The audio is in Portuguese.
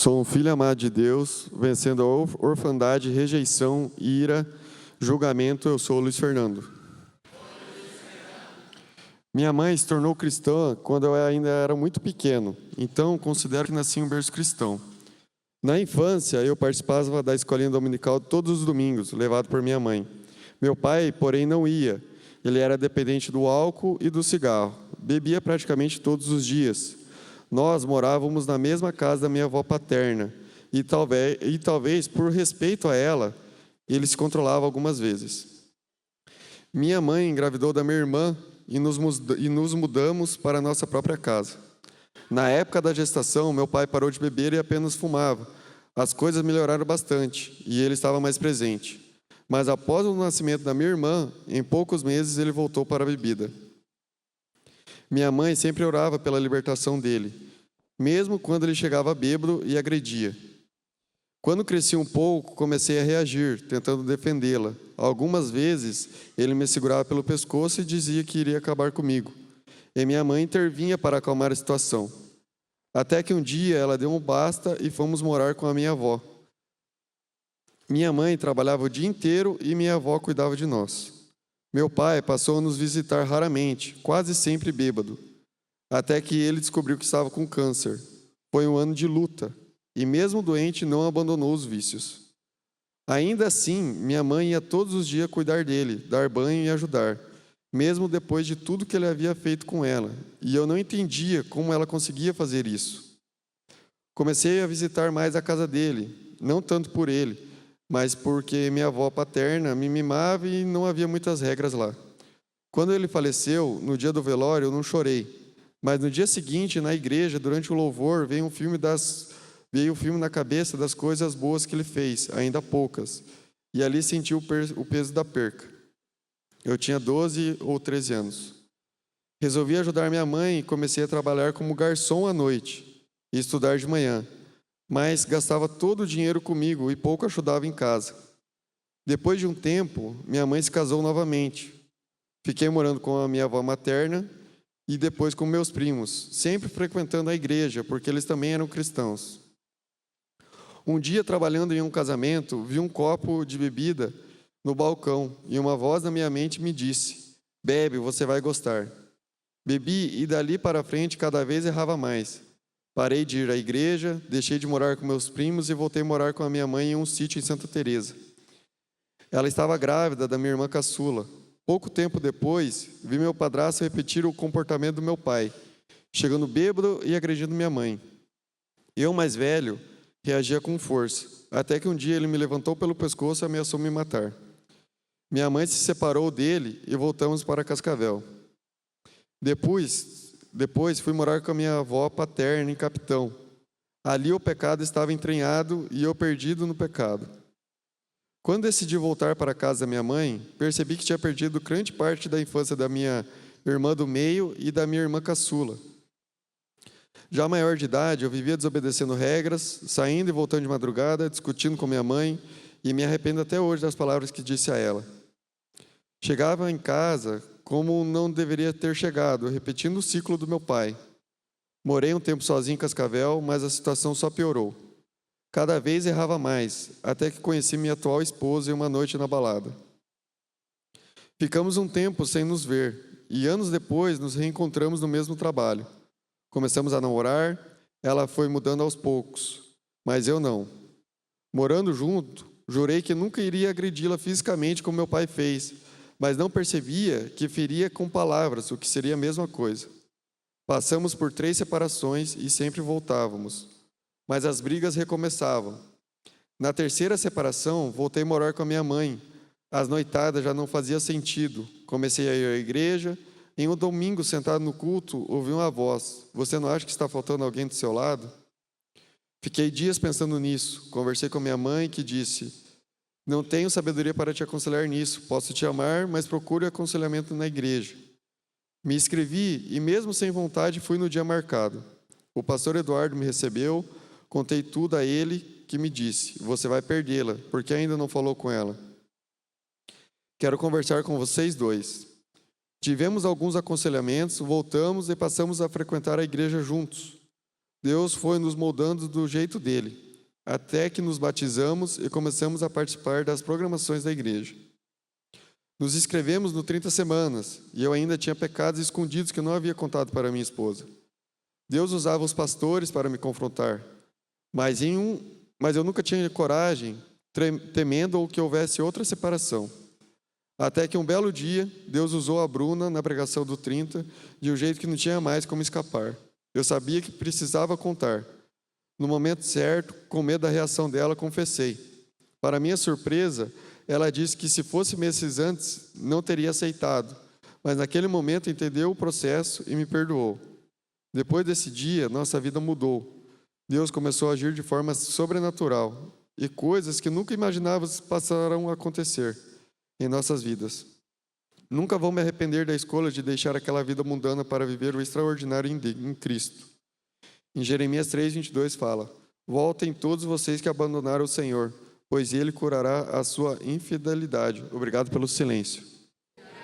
Sou um filho amado de Deus, vencendo a orfandade, rejeição, ira, julgamento. Eu sou o Luiz Fernando. Minha mãe se tornou cristã quando eu ainda era muito pequeno, então considero que nasci em um berço cristão. Na infância, eu participava da escolinha dominical todos os domingos, levado por minha mãe. Meu pai, porém, não ia. Ele era dependente do álcool e do cigarro. Bebia praticamente todos os dias. Nós morávamos na mesma casa da minha avó paterna, e talvez por respeito a ela, ele se controlava algumas vezes. Minha mãe engravidou da minha irmã e nos mudamos para a nossa própria casa. Na época da gestação, meu pai parou de beber e apenas fumava. As coisas melhoraram bastante e ele estava mais presente. Mas após o nascimento da minha irmã, em poucos meses ele voltou para a bebida. Minha mãe sempre orava pela libertação dele, mesmo quando ele chegava bêbado e agredia. Quando cresci um pouco, comecei a reagir, tentando defendê-la. Algumas vezes, ele me segurava pelo pescoço e dizia que iria acabar comigo. E minha mãe intervinha para acalmar a situação. Até que um dia ela deu um basta e fomos morar com a minha avó. Minha mãe trabalhava o dia inteiro e minha avó cuidava de nós. Meu pai passou a nos visitar raramente, quase sempre bêbado, até que ele descobriu que estava com câncer. Foi um ano de luta, e mesmo doente não abandonou os vícios. Ainda assim, minha mãe ia todos os dias cuidar dele, dar banho e ajudar, mesmo depois de tudo que ele havia feito com ela, e eu não entendia como ela conseguia fazer isso. Comecei a visitar mais a casa dele, não tanto por ele, mas porque minha avó paterna me mimava e não havia muitas regras lá. Quando ele faleceu, no dia do velório, eu não chorei, mas no dia seguinte, na igreja, durante o louvor, veio o filme na cabeça das coisas boas que ele fez, ainda poucas, e ali senti o peso da perca. Eu tinha 12 ou 13 anos. Resolvi ajudar minha mãe e comecei a trabalhar como garçom à noite e estudar de manhã, mas gastava todo o dinheiro comigo e pouco ajudava em casa. Depois de um tempo, minha mãe se casou novamente. Fiquei morando com a minha avó materna e depois com meus primos, sempre frequentando a igreja, porque eles também eram cristãos. Um dia, trabalhando em um casamento, vi um copo de bebida no balcão e uma voz na minha mente me disse: "Bebe, você vai gostar." Bebi e dali para frente cada vez errava mais. Parei de ir à igreja, deixei de morar com meus primos e voltei a morar com a minha mãe em um sítio em Santa Teresa. Ela estava grávida da minha irmã caçula. Pouco tempo depois, vi meu padrasto repetir o comportamento do meu pai, chegando bêbado e agredindo minha mãe. Eu, mais velho, reagia com força, até que um dia ele me levantou pelo pescoço e ameaçou me matar. Minha mãe se separou dele e voltamos para Cascavel. Depois fui morar com a minha avó paterna em Capitão. Ali o pecado estava entranhado e eu perdido no pecado. Quando decidi voltar para a casa da minha mãe, percebi que tinha perdido grande parte da infância da minha irmã do meio e da minha irmã caçula. Já maior de idade, eu vivia desobedecendo regras, saindo e voltando de madrugada, discutindo com minha mãe, e me arrependo até hoje das palavras que disse a ela. Chegava em casa como não deveria ter chegado, repetindo o ciclo do meu pai. Morei um tempo sozinho em Cascavel, mas a situação só piorou. Cada vez errava mais, até que conheci minha atual esposa em uma noite na balada. Ficamos um tempo sem nos ver, e anos depois nos reencontramos no mesmo trabalho. Começamos a namorar, ela foi mudando aos poucos, mas eu não. Morando junto, jurei que nunca iria agredi-la fisicamente como meu pai fez, mas não percebia que feria com palavras, o que seria a mesma coisa. Passamos por 3 separações e sempre voltávamos, mas as brigas recomeçavam. Na 3ª separação, voltei a morar com a minha mãe. As noitadas já não faziam sentido. Comecei a ir à igreja. Em um domingo, sentado no culto, ouvi uma voz: "Você não acha que está faltando alguém do seu lado?" Fiquei dias pensando nisso. Conversei com minha mãe, que disse: "Não tenho sabedoria para te aconselhar nisso. Posso te amar, mas procure aconselhamento na igreja." Me inscrevi e, mesmo sem vontade, fui no dia marcado. O pastor Eduardo me recebeu, contei tudo a ele, que me disse: "Você vai perdê-la, porque ainda não falou com ela. Quero conversar com vocês dois." Tivemos alguns aconselhamentos, voltamos e passamos a frequentar a igreja juntos. Deus foi nos moldando do jeito dele, até que nos batizamos e começamos a participar das programações da igreja. Nos inscrevemos no 30 Semanas, e eu ainda tinha pecados escondidos que eu não havia contado para minha esposa. Deus usava os pastores para me confrontar, mas eu nunca tinha coragem, temendo ou que houvesse outra separação. Até que um belo dia, Deus usou a Bruna na pregação do 30 de um jeito que não tinha mais como escapar. Eu sabia que precisava contar. No momento certo, com medo da reação dela, confessei. Para minha surpresa, ela disse que se fosse meses antes, não teria aceitado, mas naquele momento entendeu o processo e me perdoou. Depois desse dia, nossa vida mudou. Deus começou a agir de forma sobrenatural e coisas que nunca imaginávamos passaram a acontecer em nossas vidas. Nunca vou me arrepender da escolha de deixar aquela vida mundana para viver o extraordinário em Cristo. Em Jeremias 3:22 fala: voltem todos vocês que abandonaram o Senhor, pois Ele curará a sua infidelidade. Obrigado pelo silêncio.